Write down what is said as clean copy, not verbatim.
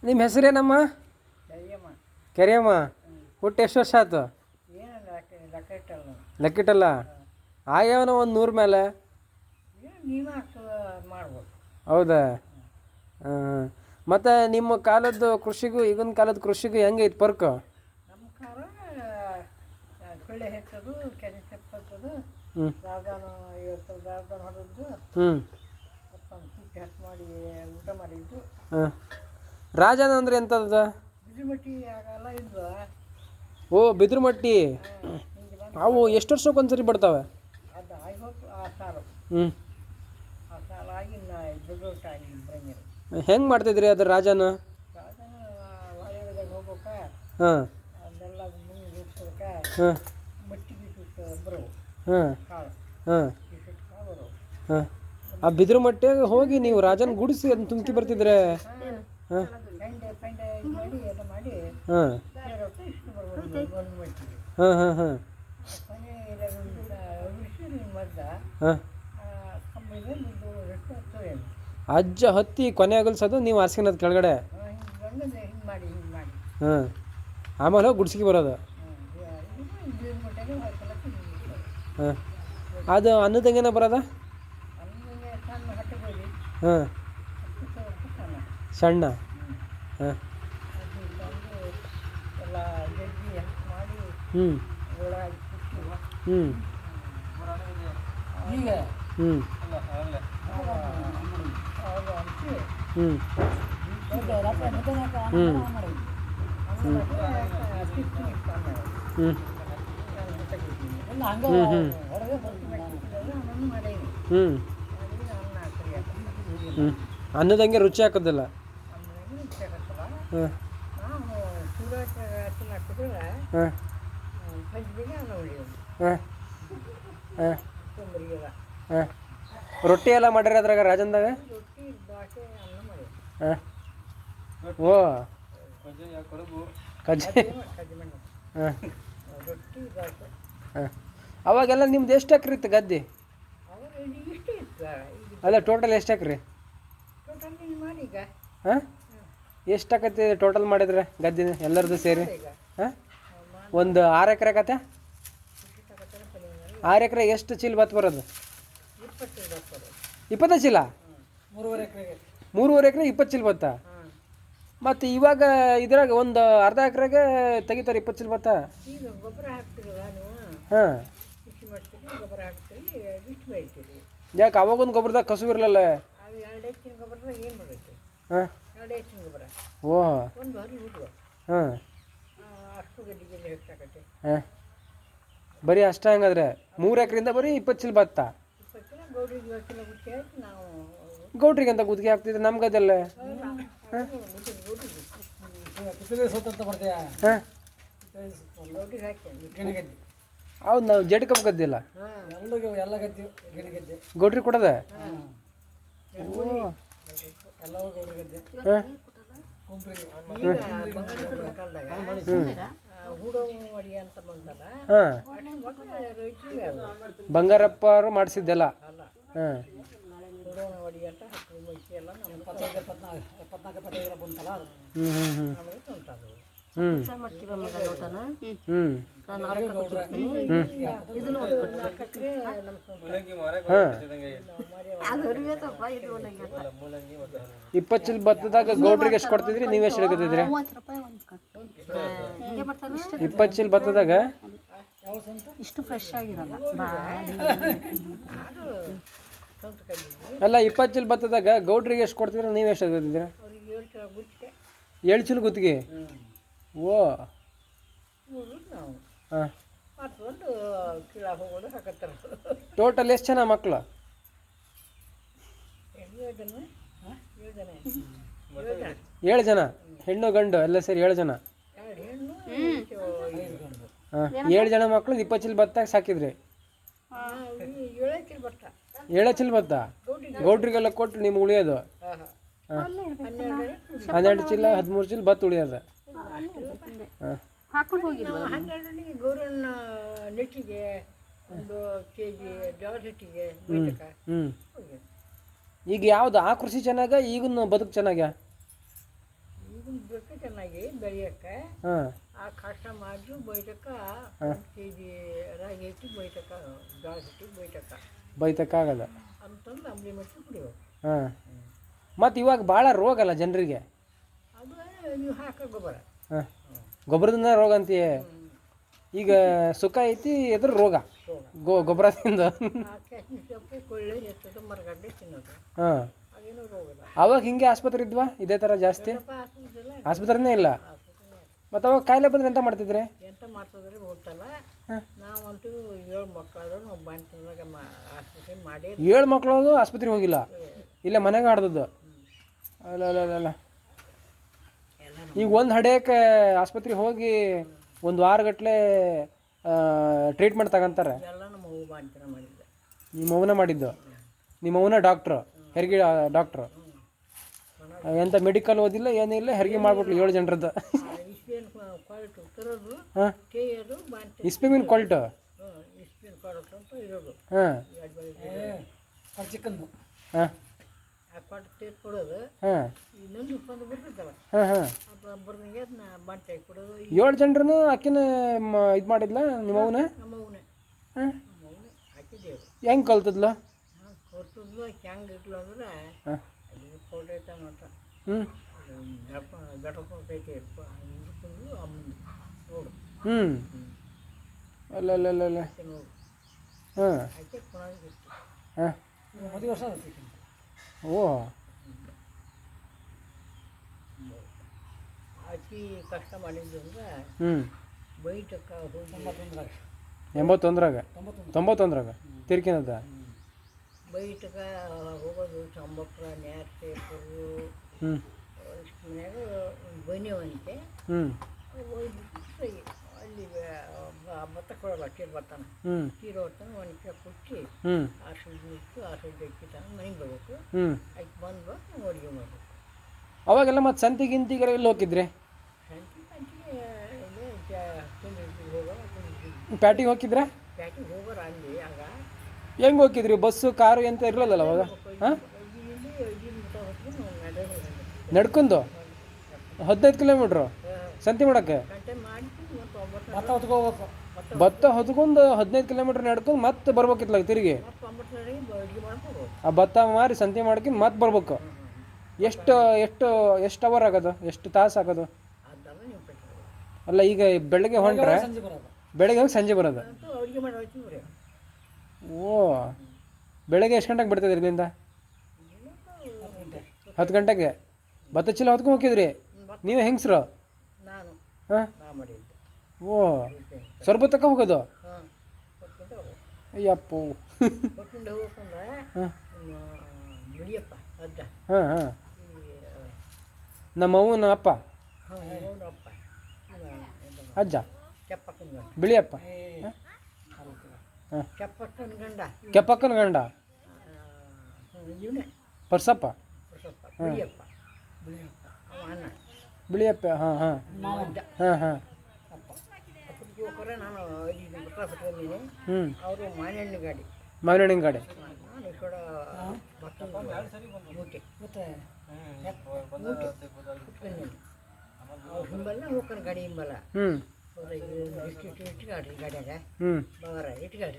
ನಿಮ್ಮ ಹೆಸರೇನಮ್ಮ? ಕೆರೆಯಮ್ಮ. ಹುಟ್ಟು ಎಷ್ಟು ವರ್ಷ ಆಯ್ತು? ಲೆಕ್ಕಿಟ್ಟಲ್ಲ. ಆಗ್ಯಾವನ ಒಂದು 100 ಮೇಲೆ. ಹೌದಾ? ಹಾಂ. ಮತ್ತು ನಿಮ್ಮ ಕಾಲದ್ದು ಕೃಷಿಗೂ ಈಗಿನ ಕಾಲದ ಕೃಷಿಗೂ ಹೆಂಗೈತೆ ಪರ್ಕು? ಹ್ಞೂ ಹಾಂ. ರಾಜನ ಅಂದ್ರೆ ಎಂಥದ್ದು? ಓ, ಬಿದ್ರಮಟ್ಟಿ. ಅವು ಎಷ್ಟು ವರ್ಷಕ್ಕೆ ಒಂದ್ಸರಿ ಬರ್ತಾವೆ? ಹ್ಞೂ. ಹೆಂಗೆ ಮಾಡ್ತಿದ್ರಿ ಅದು ರಾಜನ? ಹಾಂ ಹಾಂ ಹಾಂ ಹಾಂ ಹಾಂ. ಆ ಬಿದಿರು ಮಟ್ಟಿಯಾಗ ಹೋಗಿ ನೀವು ರಾಜನ ಗುಡಿಸಿ ಅದನ್ನ ತುಂಬ್ತಿ ಬರ್ತಿದ್ರೆ? ಹಾಂ ಹಾಂ ಹಾಂ ಹಾಂ ಹಾಂ ಹಾಂ. ಅಜ್ಜ ಹತ್ತಿ ಕೊನೆ ಅಗಲ್ಸೋದು, ನೀವು ಹಾಸ್ಕೊಳೋದು ಕೆಳಗಡೆ. ಹಾಂ. ಆಮೇಲೆ ಹೋಗಿ ಗುಡ್ಸಿಗೆ ಬರೋದು. ಹಾಂ. ಅದು ಅನ್ನದಂಗೆನ ಬರೋದ? ಹಾಂ. ಸಣ್ಣ. ಹಾಂ. ಹ್ಞೂ ಹ್ಞೂ ಹ್ಞೂ ಹ್ಞೂ ಅನ್ನದಂಗೆ ರುಚಿ ಹಾಕೋದಿಲ್ಲ. ಹಾಂ ಹಾಂ ಹಾಂ ಹಾಂ ಹಾಂ. ರೊಟ್ಟಿ ಎಲ್ಲ ಮಾಡ್ರಿ ಅದ್ರಾಗ ರಾಜಂದಾಗ? ಹಾಂ. ಓ, ಕಜ್ಜಿ. ಹಾಂ ಹಾಂ. ಅವಾಗೆಲ್ಲ ನಿಮ್ದು ಎಷ್ಟು ಎಕರೆ ಇತ್ತು ಗದ್ದೆ? ಅಲ್ಲ, ಟೋಟಲ್ ಎಷ್ಟು ಎಕರೆ? ಹಾಂ. ಎಷ್ಟು ಆಕತಿ ಟೋಟಲ್ ಮಾಡಿದ್ರೆ ಗದ್ದೆ ಎಲ್ಲರದ್ದು ಸೇರಿ? ಹಾಂ. ಒಂದು 6 ಎಕರೆ ಆಕತ್ತೆ? 6 ಎಕರೆ ಎಷ್ಟು ಚೀಲ ಭತ್ತ ಬರೋದು? 20 ಚೀಲ? 3.5 ಎಕರೆ 20 ಚೀಲ ಭತ್ತ. ಮತ್ತು ಇವಾಗ ಇದ್ರಾಗ ಒಂದು ಅರ್ಧ ಎಕರೆಗೆ ತೆಗಿತಾರೆ 20 ಚೀಲ ಭತ್ತ. ಹಾಂ. ಯಾಕೆ ಅವಾಗೊಂದು ಗೊಬ್ಬರದಾಗ ಕಸು ಇರಲಿಲ್ಲ? ಹಾಂ. ಓ ಹಾಂ ಹಾಂ. ಬರೀ ಅಷ್ಟ ಹಂಗಾದ್ರೆ 3 ಎಕರೆಯಿಂದ ಬರೀ 20 ಚೀಲ ಭತ್ತ. ಗೌಡ್ರಿಗೆ ಅಂತ ಗುತ್ತಿಗೆ ಹಾಕ್ತಿದ್ರೆ ನಮ್ಮ ಗದ್ದೆಲ್ಲ. ಹಾಂ. ಹೌದು, ನಾವು ಜಡ್ ಕಬ್ಬು ಗದ್ದಿಲ್ಲ, ಗೌಡ್ರಿಗೆ ಕೊಡೋದ? ಬಂಗಾರಪ್ಪ ಅವರು ಮಾಡಿಸಿದ್ದೆಲ್ಲ. ಹಾಂ. ಹ್ಞೂ ಹ್ಞೂ ಹ್ಞೂ ಹ್ಞೂ ಹ್ಞೂ. 20 ಚೀಲ ಭತ್ತದಾಗ ಗೌಡ್ರಿಗೆ ಎಷ್ಟು ಕೊಡ್ತಿದ್ರಿ, ನೀವು ಎಷ್ಟು ಹಿಡ್ಕೊತಿದ್ರಿ? 20 ಚೀಲ ಭತ್ತದಾಗ ಇಷ್ಟು ಫ್ರೆಶ್ ಆಗಿರಲ್ಲ. ಅಲ್ಲ, 20 ಚೀಲ ಭತ್ತದಾಗ ಗೌಡ್ರಿಗೆ ಎಷ್ಟು ಕೊಡ್ತಿದ್ರೆ, ನೀವು ಎಷ್ಟು ಹಿಡ್ಕೊತಿದ್ರಿ? 7 ಚೀಲ ಗುತ್ತಿಗೆ. ಓ ಹಾಂ. ಟೋಟಲ್ ಎಷ್ಟು ಜನ ಮಕ್ಕಳು? 7 ಜನ. ಹೆಣ್ಣು ಗಂಡು ಎಲ್ಲ ಸೇರಿ 7 ಜನ. ಹಾಂ. 7 ಜನ ಮಕ್ಕಳು 20 ಚೀಲ ಭತ್ತ ಸಾಕಿದ್ರಿ? 7 ಚೀಲ ಭತ್ತ ಗೌಡ್ರಿಗೆಲ್ಲ ಕೊಟ್ಟು ನಿಮ್ಗೆ ಉಳಿಯೋದು? ಹಾಂ. 12 ಚೀಲ 13 ಚೀಲ ಭತ್ತ ಉಳಿಯೋದು. ಹಾಂ. ಈಗ ಯಾವ್ದು ಆ ಕೃಷಿ ಚೆನ್ನಾಗ ಈಗಿನ ಬದುಕು ಚೆನ್ನಾಗ? ಬೇಕು ಚೆನ್ನಾಗಿ ಬೆಳೆಯೋಕ್ಕೆ ಹಾಂ ಆ ಕಷ್ಟ ಮಾಡಿದ್ರು ಬೈತಕ್ಕ 1 kg ರಾಗಿ ಹಿಟ್ಟು ಬೈತಕ್ಕ ಜೋಳ ಹಿಟ್ಟು ಬೈತಕ್ಕ ಬೈತಕ್ಕಾಗಲ್ಲ ಅಂತಂದು ಅಂಬಲಿ ಮಟ್ಟಿ ಕುಡಿಯೋದು. ಹಾಂ ಮತ್ತು ಇವಾಗ ಭಾಳ ರೋಗ ಅಲ್ಲ ಜನರಿಗೆ. ಅದು ನೀವು ಹಾಕೋ ಗೊಬ್ಬರ. ಹಾಂ ಗೊಬ್ಬರದಿಂದ ರೋಗ ಅಂತೀಯ. ಈಗ ಸುಖ ಐತಿ ಎದ್ರ ರೋಗ ಗೊಬ್ಬರದಿಂದ. ಕೆಸ್ನಿ ಸೊಪ್ಪು ಕೊಳ್ಳೆ ಎತ್ತದ ಮರಗಡ್ಡೆ ತಿನ್ನೋದು. ಹಾಂ ಅದೇನೋ ರೋಗದ. ಅವಾಗ ಹಿಂಗೆ ಆಸ್ಪತ್ರೆ ಇದ್ವಾ ಇದೇ ಥರ ಜಾಸ್ತಿ? ಹಾಸ್ಪಿಟಲ್ ಆಸ್ಪತ್ರೆನೇ ಇಲ್ಲ. ಮತ್ತು ಅವಾಗ ಕಾಯಿಲೆ ಬಂದ್ರೆ ಎಂತ ಮಾಡ್ತಿದ್ರೆ? ಎಂತ ಮಾಡ್ತಿದ್ರೆ ಗೊತ್ತಲ್ಲ. ನಾವಂತೂ 7 ಮಕ್ಕಳು ನಾವು ಬಾಣ್ತಿನಾಗ ಆಸ್ಪತ್ರೆ ಮಾಡಿ 7 ಮಕ್ಕಳು ಆಸ್ಪತ್ರೆಗೆ ಹೋಗಿಲ್ಲ, ಇಲ್ಲ ಮನೆಗೆ ಆಡ್ದದ್ದು. ಅಲ್ಲ ಅಲ್ಲ ಅಲ್ಲ ಈಗ ಒಂದು ಹಡಿಯೋಕ್ಕೆ ಆಸ್ಪತ್ರೆಗೆ ಹೋಗಿ 1 ವಾರಗಟ್ಟಲೆ ಟ್ರೀಟ್ಮೆಂಟ್ ತಗೊಂತಾರೆ. ಎಲ್ಲ ನಮ್ಮ ಅವ್ವ ಬಾಣ್ತಿನ ಮಾಡಿದ್ದೆ. ನಿಮ್ಮ ಅವನ ಮಾಡಿದ್ದು? ನಿಮ್ಮ ಅವನ ಡಾಕ್ಟ್ರು, ಹೆರಿಗೆ ಡಾಕ್ಟ್ರು? ಎಂಥ ಮೆಡಿಕಲ್ ಓದಿಲ್ಲ ಏನಿಲ್ಲ, ಹೆರಿಗೆ ಮಾಡ್ಬಿಟ್ಲು 7 ಜನರದ್ದು. ಇಸ್ಪೇನ್ ಕ್ವಾಲಿಟಿ ತರೋದು ಹಾಂ ಟೇಯೋದು ಬಾಣ್ತಿ ಇಸ್ಪೆಮಿನ್ ಕ್ವಾಲಿಟಿ. ಇಸ್ಪೇನ್ ಕ್ವಾಲಿಟಿ ಅಂತ ಇರೋದು. ಹಾಂ ಚಿಕನ್ನು ಹಾಂ ಆ ಕ್ವಾಲಿಟಿ ತೇರ್ ಕೊಡೋದು. ಹಾಂ ಇನ್ನೊಂದು ಬಂದು ಬರ್ತೈತಲ್ಲ ಹಾಂ ಹಾಂ ಅದು ಬರ್ದಂಗೆ ಅದನ್ನ ಬಾಣ್ತಿ ಕೊಡೋದು. 7 ಜನರನ್ನು ಅಕ್ಕಿನ ಇದು ಮಾಡಿದ್ಲ ನಿಮ್ಮ ಅವನ? ನಮ್ಮ ಅವನೇ ಹಾಂ ಹಾಕಿದ್ದೇವೆ. ಹೆಂಗೆ ಕಲ್ತದ್ಲ? ಕೊಟ್ಟದ್ದು ಹೆಂಗೆ ಇಟ್ಲು ಅಂದ್ರೆ ಹಾಂ ಅದು ಕೊಡೈತ ಅಂತ ಹ್ಞೂ ಗಡಪೈತೆ ಹಿಂದ್ಕೊಂಡು ಅಮ್ಮಂದು ನೋಡು. ಹ್ಞೂ ಅಲ್ಲ ಅಲ್ಲ ಅಲ್ಲ ಅಲ್ಲ ನೋಡು ಹಾಂ ಆಕೆ ಕೊಡೋದು ಹಾಂ 10 ವರ್ಷ ಆಗುತ್ತೆ. ಓ ಆಕಿ ಕಷ್ಟ ಮಾಡಿದ್ದು ಅಂದ್ರೆ ಹ್ಞೂ ಬೈಟಕ್ಕ ಹೋಗಿ 91ರಾಗ ತಿರ್ಕಿನದ ಬೈಟಕ್ಕ ಹೋಗೋದು ಚಂಬಕ್ರ ನ್ಯಾಸೇಪರು ಹ್ಞೂ ಇಷ್ಟು ಮನ್ಯಾಗ ಬನ್ನಿವಂತೆ ಹ್ಞೂ ಅಲ್ಲಿ ಭತ್ತ ಕೊಡೋಲ್ಲ ಕೀರು ಭತ್ತನ ಹ್ಞೂ ಕೀರು ಹೊತ್ತಾನ ಒಣಕೆ ಕೊಟ್ಟು ಹ್ಞೂ ಆ ಸುದ್ದಿ ಇಟ್ಟು ಆ ಸುದ್ದಿ ಇಕ್ಕಿತಾನ ಮನೆಗೆ ಬರ್ಬೇಕು. ಹ್ಞೂ ಆಕೆ ಬಂದು ನಾವು ಅಡುಗೆ ಮಾಡಬೇಕು. ಅವಾಗೆಲ್ಲ ಮತ್ತು ಸಂತಿ ಗಿಂತಿಗೆಲ್ಲ ಎಲ್ಲಿ ಹೋಗಿದ್ರಿ? ಸಂಜೆ ಸಂಜೆಗೆ ತಿಂಡಿ ಹೋಗೋ ಪ್ಯಾಟಿಗೆ ಹೋಗಿದ್ರೆ? ಪ್ಯಾಟಿಗೆ ಹೋಗೋರು ಅಲ್ಲಿ ಆಗ ಹೆಂಗೆ ಹೋಗಿದ್ರಿ? ಬಸ್ಸು ಕಾರು ಎಂತ ಇರಲಿಲ್ಲಲ್ಲ ಅವಾಗ? ಹಾಂ ನಡ್ಕೊಂಡು 15 ಕಿಲೋಮೀಟ್ರು ಸಂತಿ ಮಾಡೋಕ್ಕೆ? ಗಂಟೆ ಮಾಡ್ತೀನಿ ಮತ್ತು 9 ಹೋಗ್ಬೇಕು. ಭತ್ತ ಹೊತ್ಕೊಂಡು 15 ಕಿಲೋಮೀಟ್ರ್ ನಡ್ಕೊಂಡು ಮತ್ತೆ ಬರ್ಬೇಕಿತ್ತಲ್ಲ ತಿರುಗಿ? ಮತ್ತು 9 ಅಡುಗೆ ಮಾಡ್ಬೋದು. ಆ ಭತ್ತ ಮಾರಿ ಸಂತೆ ಮಾಡ್ಕೊಂಡು ಮತ್ತೆ ಬರ್ಬೇಕು. ಎಷ್ಟು ಎಷ್ಟು ಎಷ್ಟು ಅವರ್ ಆಗೋದು? ಎಷ್ಟು ತಾಸು ಆಗೋದು? ಅದೆಲ್ಲ ನೀವು ಪೆಟ್ರೋಲ್ ಅಲ್ಲ ಈಗ ಬೆಳಗ್ಗೆ ಹೊಂಟ್ರೆ ಬೆಳಗ್ಗೆ ಹೋಗಿ ಸಂಜೆ ಬರೋದು? ಅಂತೂ ಅಡುಗೆ ಮಾಡಿ ಹೋಗ್ತೀವಿ ರೀ. ಓ ಬೆಳಗ್ಗೆ ಎಷ್ಟು ಗಂಟೆಗೆ ಬರ್ತಿದ್ರಿ ಇಲ್ಲಿಂದ? 10 ಗಂಟೆಗೆ ಭತ್ತ ಚೀಲ ಹೊತ್ಕೊಂಡು ಹೋಗಿದ್ರಿ ನೀವು ಹೆಂಗಸ್ರು? ನಾನು ಹಾಂ ನಾ ಮಾಡಿದ್ದೆ. ಓ ಸ್ವಲ್ಪ ತಕ್ಕ ಹೋಗೋದು? ಹಾಂ ಕೊಟ್ಕೊಂಡು ಹೋಗ್ಬೇಕು. ಅಯ್ಯಪ್ಪು ಕೊಟ್ಕೊಂಡು ಹೋಗ್ಬೇಕಂದ್ರೆ ಹಾಂ ಬಿಳಿಯಪ್ಪ ಅಜ್ಜ ಹಾಂ ಹಾಂ ಈ ನಮ್ಮ ಅವನ ಅಪ್ಪ ಹಾಂ ಇವನು ಅಪ್ಪ ಅಜ್ಜ ಕೆಪ್ಪಕ್ಕನ ಗಂಡ ಬಿಳಿಯಪ್ಪ ಹಾಂ ಕೆಪ್ಪಕ್ಕನ ಗಂಡ ಕೆಪ್ಪಕ್ಕನ ಗಂಡ ಇವನೇ ಪರ್ಸಪ್ಪ ಸ್ವಲ್ಪ ಬಿಳಿಯಪ್ಪ ಅವ ಅಣ್ಣ ಬಿಳಿಯಪ್ಪ ಹಾಂ ಹಾಂ ಅಜ್ಜ ಹಾಂ ಹಾಂ ಅಪ್ಪಕ್ಕೆ ಹೋಗ್ರೆ ನಾನು ಇದು ಬಿಟ್ಟ ಬಿಟ್ಕೊಂಡಿದ್ದೀನಿ. ಹ್ಞೂ ಅವರು ಮಾನೆಹಣ್ಣು ಗಾಡಿ ಮಾವಿನಹಣ್ಣಿನ ಗಾಡಿ ನಾನು ಈ ಕಡೆ ಮೂಟೆ ಕುತ್ಕೊಂಡಿದ್ದೀನಿ. ಅವ್ರು ಹಿಂಬಲ್ಲ ಹೋಗ್ಕೊಂಡು ಗಾಡಿ ಹಿಂಬಲ್ಲ ಹ್ಞೂ ಇಟ್ಟು ಗಾಡಿ ಗಾಡಿಯಾಗ ಹ್ಞೂ ಬವರ ಇಟ್ಕೊಳ್ರಿ